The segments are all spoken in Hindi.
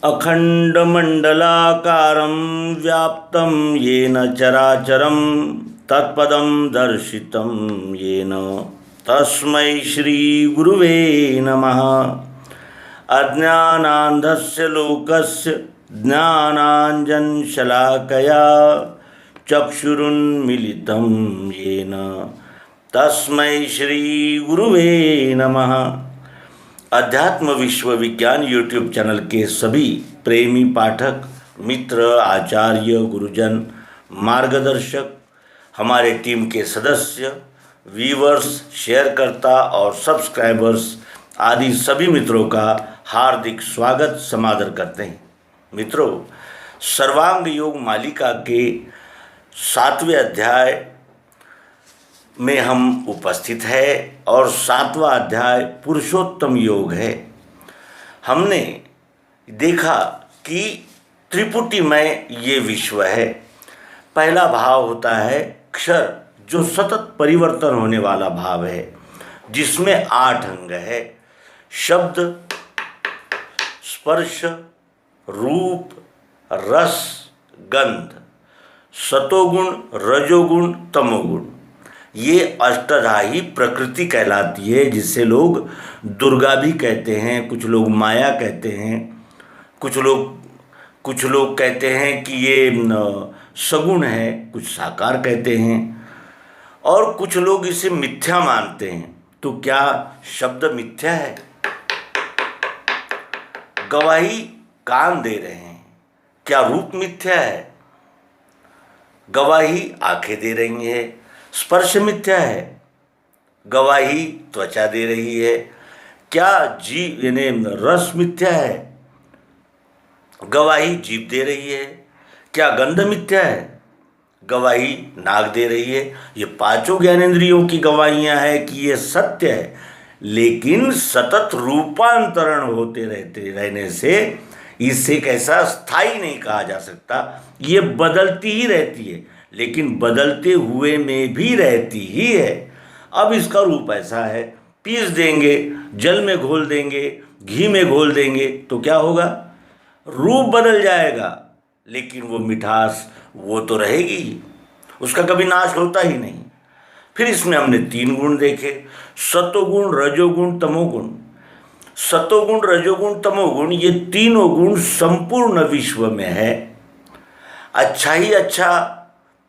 अखण्डमण्डलाकारं व्याप्तं येन चराचरं तत्पदं दर्शितं येन तस्मै श्रीगुरुवे नमः। अज्ञानान्धस्य लोकस्य ज्ञानाञ्जनशलाकया चक्षुरुन्मीलितं येन तस्मै श्रीगुरुवे नमः। अध्यात्म विश्व विज्ञान यूट्यूब चैनल के सभी प्रेमी पाठक मित्र आचार्य गुरुजन मार्गदर्शक हमारे टीम के सदस्य व्यूवर्स शेयरकर्ता और सब्सक्राइबर्स आदि सभी मित्रों का हार्दिक स्वागत समादर करते हैं। मित्रों, सर्वांग योग मालिका के 7वें अध्याय में हम उपस्थित है और 7वां अध्याय पुरुषोत्तम योग है। हमने देखा कि त्रिपुटी में ये विश्व है। पहला भाव होता है क्षर, जो सतत परिवर्तन होने वाला भाव है, जिसमें 8 अंग है। शब्द, स्पर्श, रूप, रस, गंध, सतोगुण, रजोगुण, तमोगुण, ये अष्टधाही प्रकृति कहलाती है, जिसे लोग दुर्गा भी कहते हैं, कुछ लोग माया कहते हैं, कुछ लोग कहते हैं कि ये सगुण है, कुछ साकार कहते हैं और कुछ लोग इसे मिथ्या मानते हैं। तो क्या शब्द मिथ्या है? गवाही कान दे रहे हैं, क्या रूप मिथ्या है? गवाही आंखें दे रही हैं। स्पर्श मिथ्या है, गवाही त्वचा दे रही है। क्या जीव यानी रस मिथ्या है, गवाही जीभ दे रही है। क्या गंध मिथ्या है, गवाही नाक दे रही है। ये पांचों ज्ञानेंद्रियों की गवाहियां हैं कि ये सत्य है, लेकिन सतत रूपांतरण होते रहने से इसे कैसा स्थायी नहीं कहा जा सकता। ये बदलती ही रहती है, लेकिन बदलते हुए में भी रहती ही है। अब इसका रूप ऐसा है, पीस देंगे, जल में घोल देंगे, घी में घोल देंगे तो क्या होगा? रूप बदल जाएगा, लेकिन वो मिठास वो तो रहेगी ही, उसका कभी नाश होता ही नहीं। फिर इसमें हमने 3 गुण देखे, सतोगुण, रजोगुण, तमोगुण। सतोगुण, रजोगुण, तमोगुण, ये तीनों गुण संपूर्ण विश्व में है। अच्छा ही अच्छा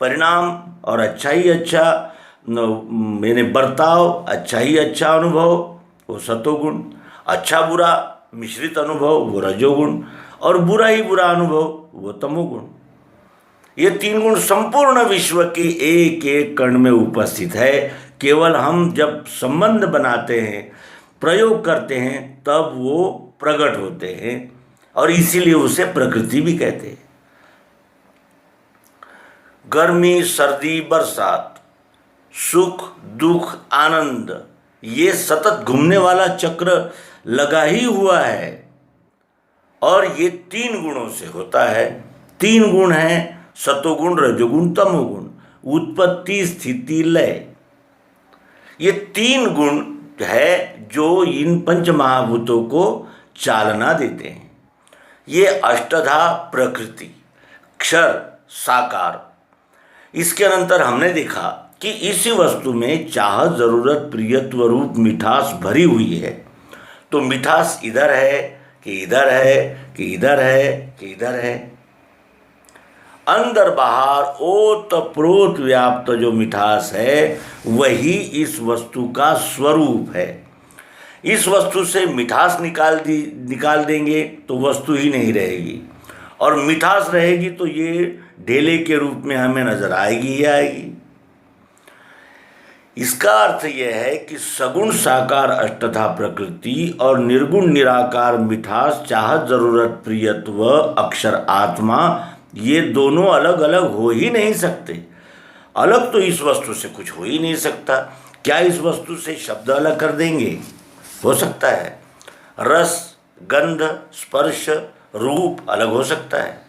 परिणाम और अच्छा ही अच्छा मैंने बर्ताव, अच्छा ही अच्छा अनुभव वो सतोगुण, अच्छा बुरा मिश्रित अनुभव वो रजोगुण और बुरा ही बुरा अनुभव वो तमोगुण। ये 3 गुण संपूर्ण विश्व के एक एक कण में उपस्थित है। केवल हम जब संबंध बनाते हैं, प्रयोग करते हैं, तब वो प्रकट होते हैं और इसीलिए उसे प्रकृति भी कहते हैं। गर्मी, सर्दी, बरसात, सुख, दुख, आनंद, ये सतत घूमने वाला चक्र लगा ही हुआ है और ये 3 गुणों से होता है। 3 गुण हैं, सतोगुण, रजोगुण, तमोगुण। उत्पत्ति, स्थिति, लय, ये 3 गुण है जो इन पंच महाभूतों को चालना देते हैं। ये अष्टधा प्रकृति, क्षर, साकार। इसके अनंतर हमने देखा कि इसी वस्तु में चाहत, जरूरत, प्रियत्व, रूप, मिठास भरी हुई है। तो मिठास इधर है कि इधर है कि इधर है कि इधर है। अंदर बाहर ओत प्रोत व्याप्त जो मिठास है, वही इस वस्तु का स्वरूप है। इस वस्तु से मिठास निकाल देंगे तो वस्तु ही नहीं रहेगी, और मिठास रहेगी तो ये ढेले के रूप में हमें नजर आएगी ही आएगी। इसका अर्थ यह है कि सगुण साकार अष्टधा प्रकृति और निर्गुण निराकार मिठास, चाहत, जरूरत, प्रियत्व, अक्षर आत्मा, ये दोनों अलग अलग हो ही नहीं सकते। अलग तो इस वस्तु से कुछ हो ही नहीं सकता। क्या इस वस्तु से शब्द अलग कर देंगे? हो सकता है। रस, गंध, स्पर्श, रूप अलग हो सकता है।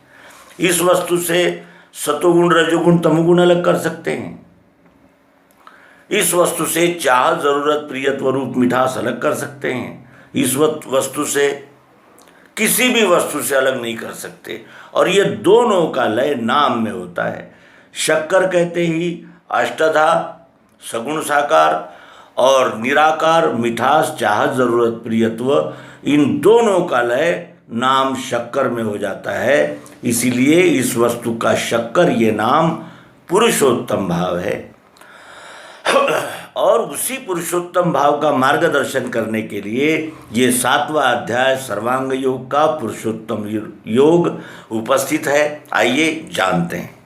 इस वस्तु से सतोगुण, रजोगुण, तमोगुण अलग कर सकते हैं। इस वस्तु से चाहत, जरूरत, प्रियत्व, रूप, मिठास अलग कर सकते हैं। इस वस्तु से किसी भी वस्तु से अलग नहीं कर सकते। और ये दोनों का लय नाम में होता है। शक्कर कहते ही अष्टधा, सगुण साकार और निराकार, मिठास, चाहत, जरूरत, प्रियत्व, इन दोनों का लय नाम शक्कर में हो जाता है। इसीलिए इस वस्तु का शक्कर ये नाम पुरुषोत्तम भाव है। और उसी पुरुषोत्तम भाव का मार्गदर्शन करने के लिए ये 7वां अध्याय सर्वांग योग का पुरुषोत्तम योग उपस्थित है। आइए जानते हैं।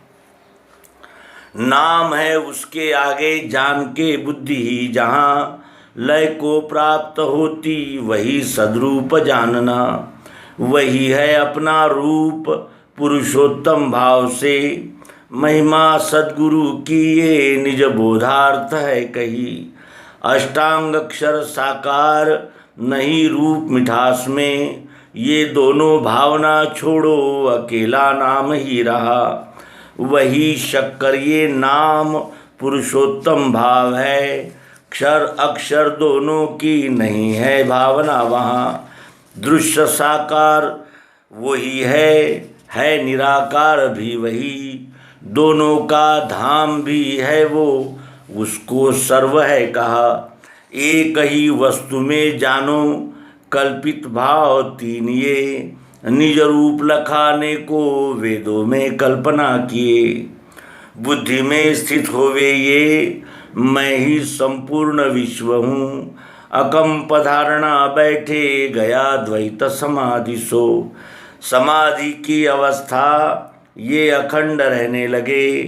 नाम है उसके आगे जान के बुद्धि ही जहाँ, लय को प्राप्त होती वही सद्रूप जानना। वही है अपना रूप पुरुषोत्तम भाव से, महिमा सद्गुरु की ये निज बोधार्थ है कही। अष्टांग अक्षर साकार नहीं रूप मिठास में, ये दोनों भावना छोड़ो अकेला नाम ही रहा। वही शक्कर ये नाम पुरुषोत्तम भाव है, क्षर अक्षर दोनों की नहीं है भावना वहाँ। दृश्य साकार वही है निराकार भी वही, दोनों का धाम भी है वो, उसको सर्व है कहा। एक ही वस्तु में जानो कल्पित भाव तीन ये, निज रूप लखाने को वेदों में कल्पना किए। बुद्धि में स्थित होवे ये मैं ही संपूर्ण विश्व हूँ, अकम्प धारणा बैठे गया द्वैत समाधि सो। समाधि की अवस्था ये अखंड रहने लगे,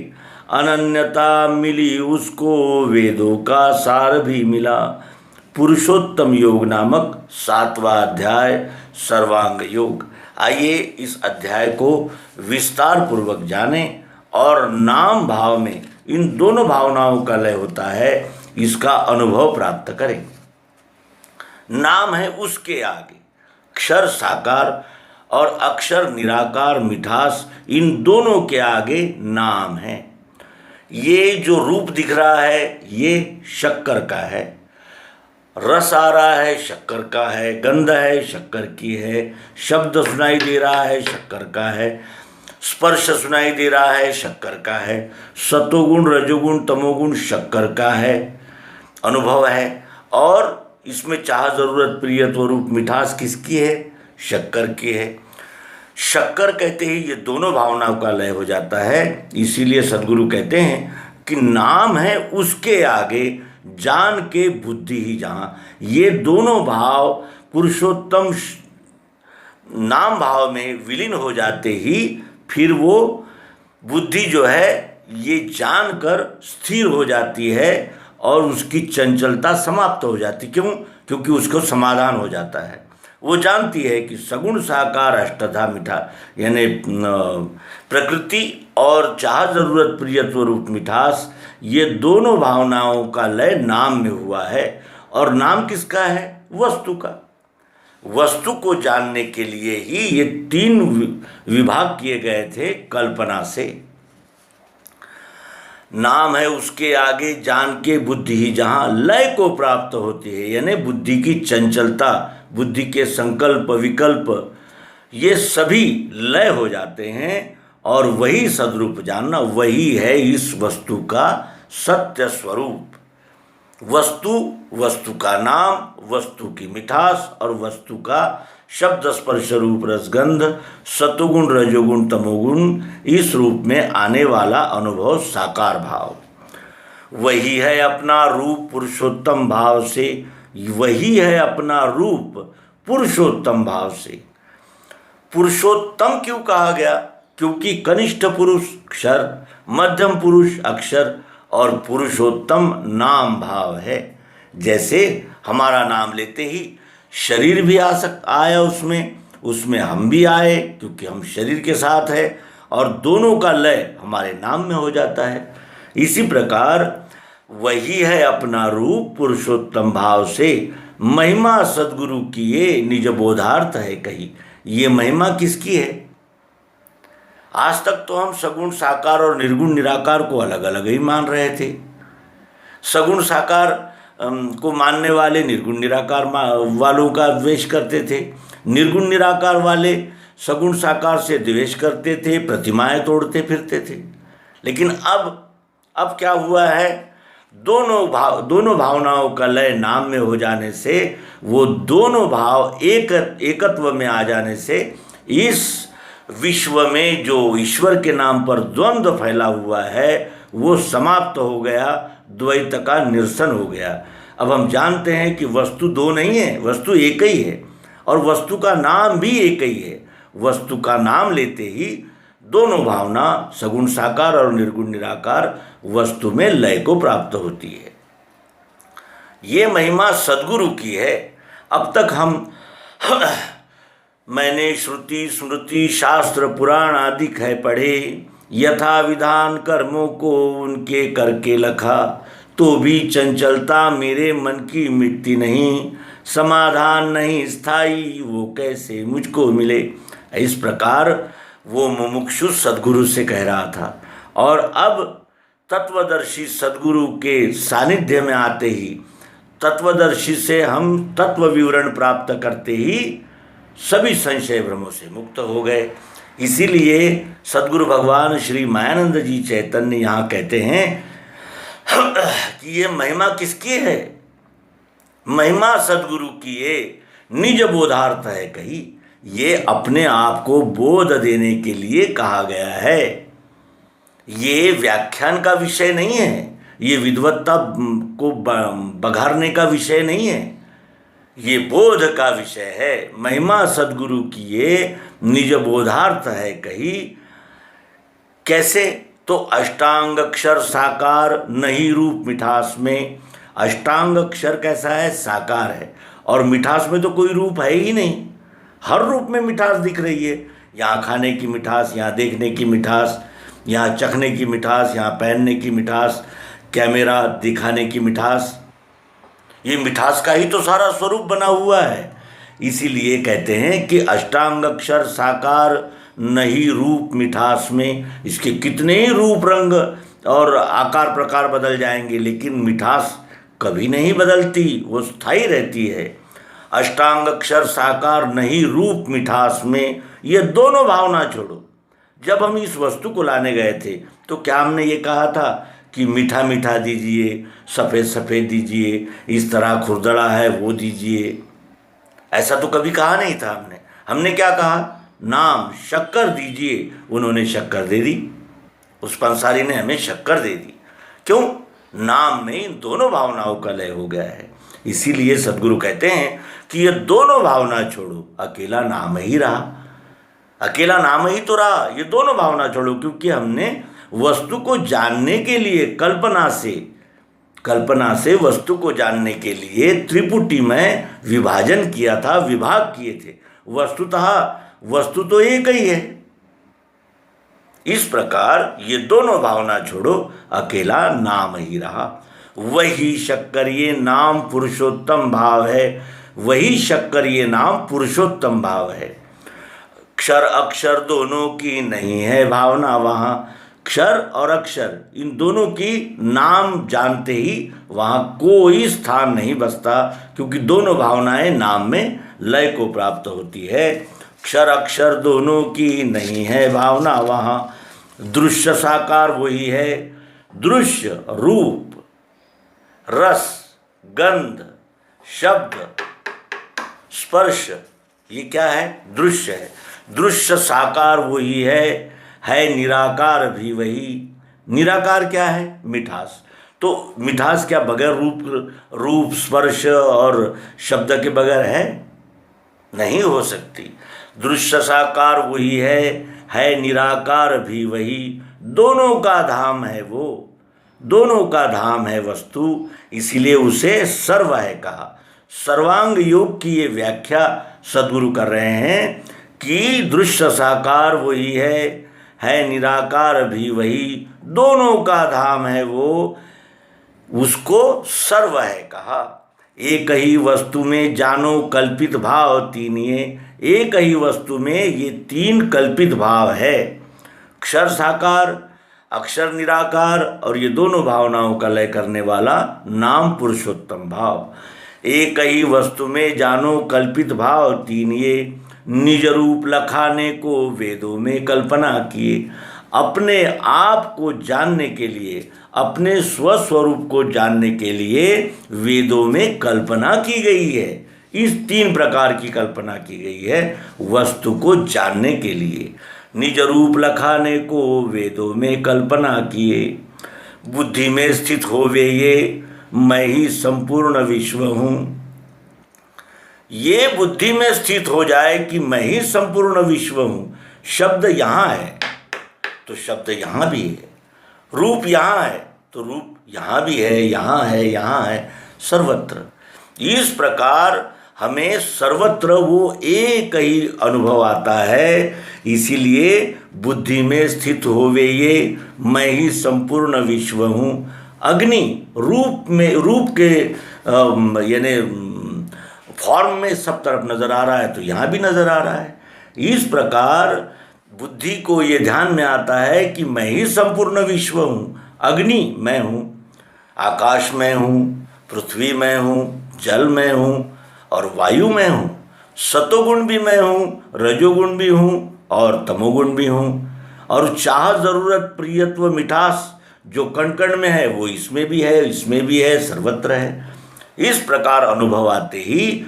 अनन्यता मिली उसको वेदों का सार भी मिला। पुरुषोत्तम योग नामक 7वां अध्याय सर्वांग योग। आइए इस अध्याय को विस्तार पूर्वक जानें और नाम भाव में इन दोनों भावनाओं का लय होता है, इसका अनुभव प्राप्त करें। नाम है उसके आगे, क्षर साकार और अक्षर निराकार मिठास, इन दोनों के आगे नाम है। ये जो रूप दिख रहा है ये शक्कर का है, रस आ रहा है शक्कर का है, गंध है शक्कर की है, शब्द सुनाई दे रहा है शक्कर का है, स्पर्श सुनाई दे रहा है शक्कर का है, सतोगुण रजोगुण तमोगुण शक्कर का है, अनुभव है। और इसमें चाह जरूरत प्रियत्व रूप मिठास किसकी है? शक्कर की है। शक्कर कहते ही ये दोनों भावनाओं का लय हो जाता है। इसीलिए सद्गुरु कहते हैं कि नाम है उसके आगे जान के बुद्धि ही जहाँ। ये दोनों भाव पुरुषोत्तम नाम भाव में विलीन हो जाते ही फिर वो बुद्धि जो है ये जानकर स्थिर हो जाती है और उसकी चंचलता समाप्त हो जाती। क्यों? क्योंकि उसको समाधान हो जाता है। वो जानती है कि सगुण साकार अष्टधा मिठा यानी प्रकृति और चाह जरूरत प्रियत्व रूप मिठास, ये दोनों भावनाओं का लय नाम में हुआ है। और नाम किसका है? वस्तु का। वस्तु को जानने के लिए ही ये 3 विभाग किए गए थे कल्पना से। नाम है उसके आगे जान के बुद्धि ही जहाँ, लय को प्राप्त होती है यानी बुद्धि की चंचलता, बुद्धि के संकल्प विकल्प ये सभी लय हो जाते हैं। और वही सद्रूप जानना, वही है इस वस्तु का सत्य स्वरूप। वस्तु, वस्तु का नाम, वस्तु की मिठास और वस्तु का शब्द स्पर्श रूप रसगंध, सतोगुण रजोगुण तमोगुण, इस रूप में आने वाला अनुभव साकार भाव। वही है अपना रूप पुरुषोत्तम भाव से, वही है अपना रूप पुरुषोत्तम भाव से। पुरुषोत्तम क्यों कहा गया? क्योंकि कनिष्ठ पुरुष क्षर, मध्यम पुरुष अक्षर और पुरुषोत्तम नाम भाव है। जैसे हमारा नाम लेते ही शरीर भी आया उसमें हम भी आए क्योंकि हम शरीर के साथ है और दोनों का लय हमारे नाम में हो जाता है। इसी प्रकार वही है अपना रूप पुरुषोत्तम भाव से, महिमा सद्गुरु की ये निज बोधार्थ है कही। ये महिमा किसकी है? आज तक तो हम सगुण साकार और निर्गुण निराकार को अलग अलग ही मान रहे थे। सगुण साकार को मानने वाले निर्गुण निराकार वालों का द्वेष करते थे, निर्गुण निराकार वाले सगुण साकार से द्वेष करते थे, प्रतिमाएं तोड़ते फिरते थे। लेकिन अब क्या हुआ है, दोनों भावनाओं का लय नाम में हो जाने से, वो दोनों भाव एकत्व में आ जाने से इस विश्व में जो ईश्वर के नाम पर द्वंद्व फैला हुआ है वो समाप्त हो गया, द्वैत का निरसन हो गया। अब हम जानते हैं कि वस्तु दो नहीं है, वस्तु एक ही है, और वस्तु का नाम भी एक ही है। वस्तु का नाम लेते ही दोनों भावना सगुण साकार और निर्गुण निराकार वस्तु में लय को प्राप्त होती है। ये महिमा सद्गुरु की है। अब तक मैंने श्रुति स्मृति शास्त्र पुराण आदि कह पढ़े, यथा विधान कर्मों को उनके करके लखा, तो भी चंचलता मेरे मन की मिटती नहीं, समाधान नहीं स्थायी वो कैसे मुझको मिले। इस प्रकार वो मुमुक्षु सद्गुरु से कह रहा था। और अब तत्वदर्शी सद्गुरु के सानिध्य में आते ही, तत्वदर्शी से हम तत्व विवरण प्राप्त करते ही सभी संशय भ्रमों से मुक्त हो गए। इसीलिए सद्गुरु भगवान श्री मायानंद जी चैतन्य यहाँ कहते हैं कि ये महिमा किसकी है? महिमा सद्गुरु की ये निज बोधार्थ है कही। ये अपने आप को बोध देने के लिए कहा गया है। ये व्याख्यान का विषय नहीं है, ये विद्वत्ता को बघारने का विषय नहीं है, ये बोध का विषय है। महिमा सद्गुरु की ये निज बोधार्थ है कही। कैसे? तो अष्टांग अक्षर साकार नहीं रूप मिठास में। अष्टांग अक्षर कैसा है? साकार है, और मिठास में तो कोई रूप है ही नहीं। हर रूप में मिठास दिख रही है। यहाँ खाने की मिठास, यहाँ देखने की मिठास, यहाँ चखने की मिठास, यहाँ पहनने की मिठास, कैमरा दिखाने की मिठास, ये मिठास का ही तो सारा स्वरूप बना हुआ है। इसीलिए कहते हैं कि अष्टांग अक्षर साकार नहीं रूप मिठास में। इसके कितने ही रूप रंग और आकार प्रकार बदल जाएंगे, लेकिन मिठास कभी नहीं बदलती, वो स्थायी रहती है। अष्टांग अक्षर साकार नहीं रूप मिठास में, ये दोनों भावना छोड़ो। जब हम इस वस्तु को लाने गए थे तो क्या हमने ये कहा था कि मीठा मीठा दीजिए, सफ़ेद सफ़ेद दीजिए, इस तरह खुरदड़ा है वो दीजिए? ऐसा तो कभी कहा नहीं था हमने क्या कहा? नाम शक्कर दीजिए। उन्होंने शक्कर दे दी, उस पंसारी ने हमें शक्कर दे दी। क्यों? नाम में इन दोनों भावनाओं का लय हो गया है। इसीलिए सद्गुरु कहते हैं कि ये दोनों भावना छोड़ो, अकेला नाम ही रहा, अकेला नाम ही तो रहा। ये दोनों भावना छोड़ो, क्योंकि हमने वस्तु को जानने के लिए कल्पना से वस्तु को जानने के लिए त्रिपुटी में विभाजन किया था, विभाग किए थे। वस्तु तो एक ही है। इस प्रकार ये दोनों भावना छोड़ो, अकेला नाम ही रहा। वही शक्कर ये नाम पुरुषोत्तम भाव है, वही शक्कर ये नाम पुरुषोत्तम भाव है। क्षर अक्षर दोनों की नहीं है भावना वहाँ। क्षर और अक्षर इन दोनों की नाम जानते ही वहाँ कोई स्थान नहीं बचता, क्योंकि दोनों भावनाएं नाम में लय को प्राप्त होती है। क्षर अक्षर दोनों की नहीं है भावना वहाँ। दृश्य साकार वही है। दृश्य रूप, रस, गंध, शब्द, स्पर्श, ये क्या है? दृश्य है। दृश्य साकार वही है निराकार भी वही। निराकार क्या है? मिठास। तो मिठास क्या बगैर रूप स्पर्श और शब्द के बगैर है? नहीं हो सकती। दृश्य साकार वही है निराकार भी वही। दोनों का धाम है वो, दोनों का धाम है वस्तु, इसीलिए उसे सर्व है कहा। सर्वांग योग की ये व्याख्या सद्गुरु कर रहे हैं कि दृश्य साकार वही है निराकार भी वही। दोनों का धाम है वो, उसको सर्व है कहा। एक ही वस्तु में जानो कल्पित भाव तीन, ये एक ही वस्तु में ये तीन कल्पित भाव है। क्षर साकार, अक्षर निराकार, और ये दोनों भावनाओं का लय करने वाला नाम पुरुषोत्तम भाव। एक ही वस्तु में जानो कल्पित भाव तीन ये, निज रूप लखाने को वेदों में कल्पना किए। अपने आप को जानने के लिए, अपने स्वस्वरूप को जानने के लिए वेदों में कल्पना की गई है। इस तीन प्रकार की कल्पना की गई है वस्तु को जानने के लिए। निज रूप लखाने को वेदों में कल्पना किए, बुद्धि में स्थित होवे ये, मैं ही संपूर्ण विश्व हूँ। ये बुद्धि में स्थित हो जाए कि मैं ही संपूर्ण विश्व हूँ। शब्द यहाँ है तो शब्द यहाँ भी है, रूप यहाँ है तो रूप यहाँ भी है, यहाँ है, यहाँ है, सर्वत्र। इस प्रकार हमें सर्वत्र वो एक ही अनुभव आता है। इसीलिए बुद्धि में स्थित होवे ये, मैं ही संपूर्ण विश्व हूँ। अग्नि रूप में, रूप के यानी फॉर्म में सब तरफ नजर आ रहा है तो यहाँ भी नजर आ रहा है। इस प्रकार बुद्धि को ये ध्यान में आता है कि मैं ही संपूर्ण विश्व हूँ। अग्नि मैं हूँ, आकाश में हूँ, पृथ्वी में हूँ, जल में हूँ और वायु में हूँ। सतोगुण भी मैं हूँ, रजोगुण भी हूँ और तमोगुण भी हूँ। और चाह, जरूरत, प्रियत्व, मिठास जो कण कण में है वो इसमें भी है, इसमें भी है, सर्वत्र है। इस प्रकार अनुभव आते ही,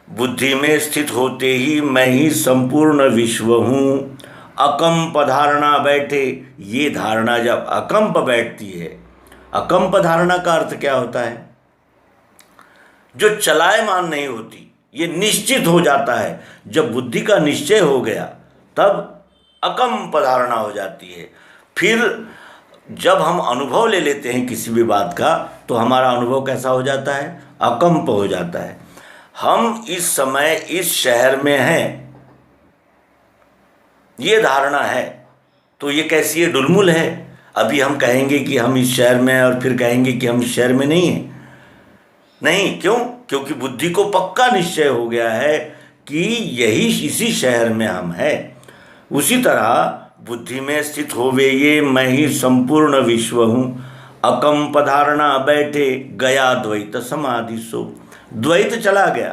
बुद्धि में स्थित होते ही मैं ही संपूर्ण विश्व हूँ। अकंप धारणा बैठे, ये धारणा जब अकंप बैठती है, अकंप धारणा का अर्थ क्या होता है? जो चलायमान नहीं होती, ये निश्चित हो जाता है। जब बुद्धि का निश्चय हो गया तब अकंप धारणा हो जाती है। फिर जब हम अनुभव ले लेते हैं किसी भी बात का तो हमारा अनुभव कैसा हो जाता है? अकंप हो जाता है। हम इस समय इस शहर में हैं, ये धारणा है, तो ये कैसी है? डुलमुल है। अभी हम कहेंगे कि हम इस शहर में हैं और फिर कहेंगे कि हम इस शहर में नहीं हैं। नहीं, क्यों? क्योंकि बुद्धि को पक्का निश्चय हो गया है कि यही, इसी शहर में हम हैं। उसी तरह बुद्धि में स्थित होवे ये, मैं ही संपूर्ण विश्व हूँ। अकंप धारणा बैठे, गया द्वैत समाधि सो। द्वैत चला गया।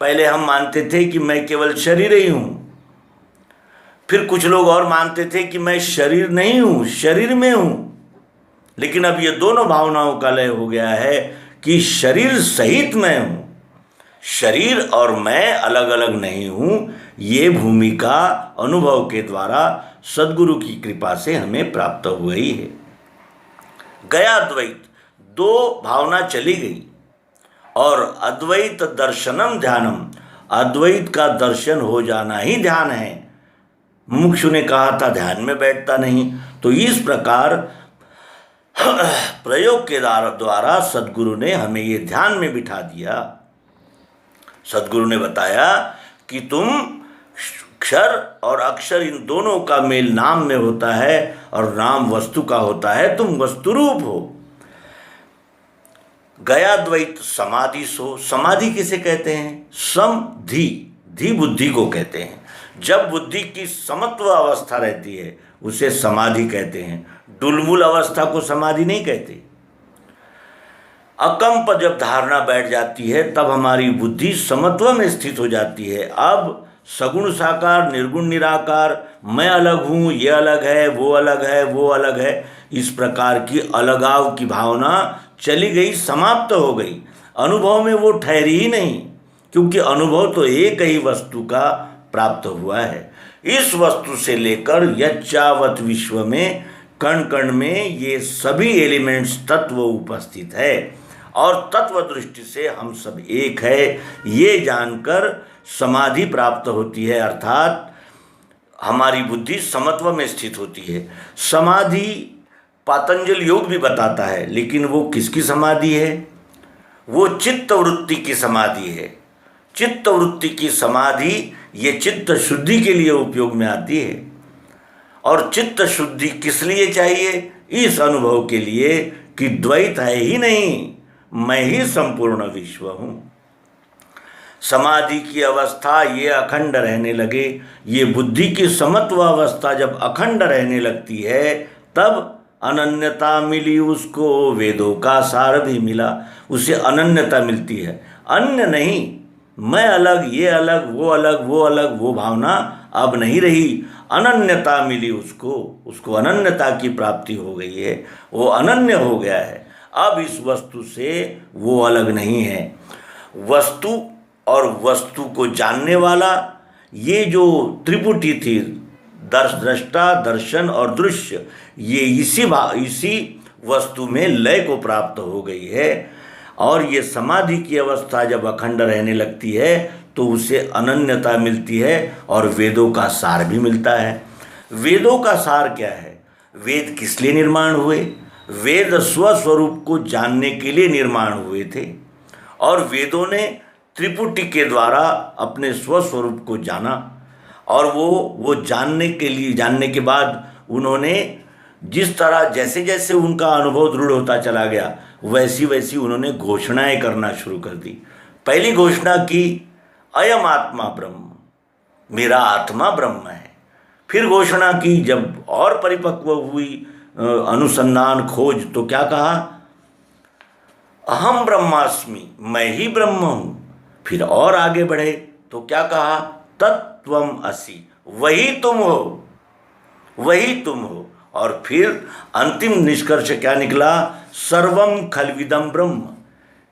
पहले हम मानते थे कि मैं केवल शरीर ही हूँ, फिर कुछ लोग और मानते थे कि मैं शरीर नहीं हूँ, शरीर में हूँ। लेकिन अब ये दोनों भावनाओं का लय हो गया है कि शरीर सहित मैं हूँ, शरीर और मैं अलग अलग नहीं हूँ। ये भूमिका अनुभव के द्वारा सद्गुरु की कृपा से हमें प्राप्त हो गई है। गया द्वैत, दो भावना चली गई। और अद्वैत दर्शनम ध्यानम, अद्वैत का दर्शन हो जाना ही ध्यान है। मुमुक्षु ने कहा था ध्यान में बैठता नहीं। तो इस प्रकार प्रयोग के द्वारा सद्गुरु ने हमें ये ध्यान में बिठा दिया। सद्गुरु ने बताया कि तुम क्षर और अक्षर, इन दोनों का मेल नाम में होता है और नाम वस्तु का होता है। तुम वस्तु रूप हो। गया द्वैत समाधि सो। समाधि किसे कहते हैं? समधि, धी बुद्धि को कहते हैं। जब बुद्धि की समत्व अवस्था रहती है उसे समाधि कहते हैं। डुलमुल अवस्था को समाधि नहीं कहते। अकंप जब धारणा बैठ जाती है तब हमारी बुद्धि समत्व में स्थित हो जाती है। अब सगुण साकार, निर्गुण निराकार, मैं अलग हूँ, ये अलग है, वो अलग है, वो अलग है, इस प्रकार की अलगाव की भावना चली गई, समाप्त हो गई। अनुभव में वो ठहरी ही नहीं, क्योंकि अनुभव तो एक ही वस्तु का प्राप्त हुआ है। इस वस्तु से लेकर यच्चावत विश्व में, कण कण में ये सभी एलिमेंट्स, तत्व उपस्थित है और तत्व दृष्टि से हम सब एक है, ये जानकर समाधि प्राप्त होती है। अर्थात हमारी बुद्धि समत्व में स्थित होती है। समाधि पातंजल योग भी बताता है, लेकिन वो किसकी समाधि है? वो चित्त वृत्ति की समाधि है। चित्त वृत्ति की समाधि ये चित्त शुद्धि के लिए उपयोग में आती है। और चित्त शुद्धि किस लिए चाहिए? इस अनुभव के लिए कि द्वैत है ही नहीं, मैं ही संपूर्ण विश्व हूँ। समाधि की अवस्था ये अखंड रहने लगे। ये बुद्धि की समत्व अवस्था जब अखंड रहने लगती है तब अनन्यता मिली उसको, वेदों का सार भी मिला। उसे अनन्यता मिलती है, अन्य नहीं, मैं अलग, ये अलग, वो अलग, वो अलग, वो भावना अब नहीं रही। अनन्यता मिली उसको, उसको अनन्यता की प्राप्ति हो गई है, वो अनन्य हो गया है। अब इस वस्तु से वो अलग नहीं है। वस्तु और वस्तु को जानने वाला, ये जो त्रिपुटी थी, दृष्टा, दर्शन और दृश्य, ये इसी वस्तु में लय को प्राप्त हो गई है। और ये समाधि की अवस्था जब अखंड रहने लगती है तो उसे अनन्यता मिलती है और वेदों का सार भी मिलता है। वेदों का सार क्या है? वेद किस लिए निर्माण हुए? वेद स्वस्वरूप को जानने के लिए निर्माण हुए थे और वेदों ने त्रिपुटी के द्वारा अपने स्वस्वरूप को जाना और वो जानने के बाद उन्होंने जिस तरह जैसे जैसे उनका अनुभव दृढ़ होता चला गया वैसी वैसी उन्होंने घोषणाएं करना शुरू कर दी। पहली घोषणा की, अयम आत्मा ब्रह्म, मेरा आत्मा ब्रह्म है। फिर घोषणा की, जब और परिपक्व हुई अनुसंधान खोज, तो क्या कहा? अहम ब्रह्मास्मि, मैं ही ब्रह्म हूँ। फिर और आगे बढ़े तो क्या कहा? तत्त्वम असि, वही तुम हो, वही तुम हो। और फिर अंतिम निष्कर्ष क्या निकला? सर्वम खलविदम ब्रह्म,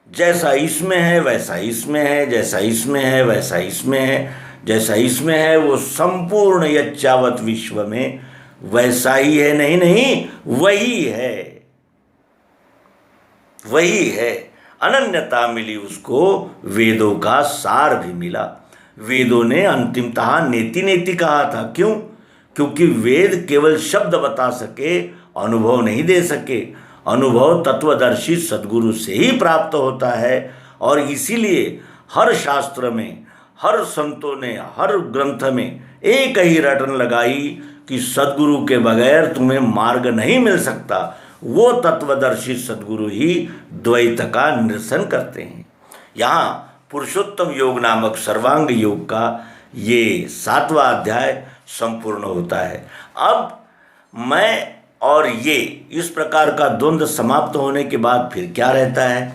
जैसा इसमें है वैसा इसमें है, जैसा इसमें है वैसा इसमें है, जैसा इसमें है वो संपूर्ण यच्चावत विश्व में वैसा ही है। नहीं नहीं, वही है, वही है। अनन्यता मिली उसको, वेदों का सार भी मिला। वेदों ने अंतिमतः नेति नेति कहा था। क्यों? क्योंकि वेद केवल शब्द बता सके, अनुभव नहीं दे सके। अनुभव तत्वदर्शी सद्गुरु से ही प्राप्त होता है और इसीलिए हर शास्त्र में, हर संतों ने, हर ग्रंथ में एक ही रटन लगाई कि सद्गुरु के बगैर तुम्हें मार्ग नहीं मिल सकता। वो तत्वदर्शी सद्गुरु ही द्वैत का निरसन करते हैं। यहाँ पुरुषोत्तम योग नामक सर्वांग योग का ये 7वां अध्याय संपूर्ण होता है। अब मैं और ये इस प्रकार का द्वंद्व समाप्त होने के बाद फिर क्या रहता है?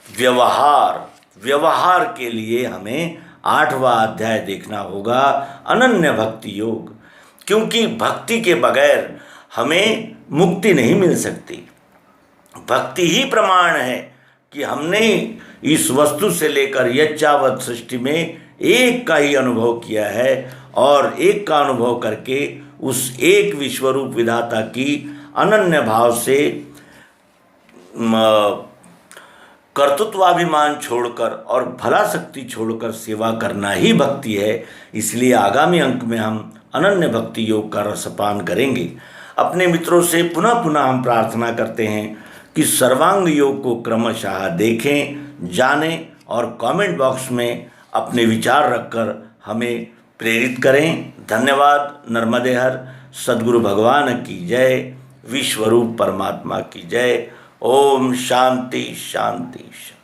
व्यवहार। व्यवहार के लिए हमें 8वां अध्याय देखना होगा, अनन्य भक्ति योग। क्योंकि भक्ति के बगैर हमें मुक्ति नहीं मिल सकती। भक्ति ही प्रमाण है कि हमने इस वस्तु से लेकर यच्चावत सृष्टि में एक का ही अनुभव किया है और एक का अनुभव करके उस एक विश्वरूप विधाता की अनन्य भाव से कर्तृत्वाभिमान छोड़कर और भला शक्ति छोड़कर सेवा करना ही भक्ति है। इसलिए आगामी अंक में हम अनन्य भक्ति योग का रसपान करेंगे। अपने मित्रों से पुनः पुनः हम प्रार्थना करते हैं कि सर्वांग योग को क्रमशः देखें, जानें और कमेंट बॉक्स में अपने विचार रखकर हमें प्रेरित करें। धन्यवाद। नर्मदे हर। सद्गुरु भगवान की जय। विश्वरूप परमात्मा की जय। ओम शांति शांति शांति।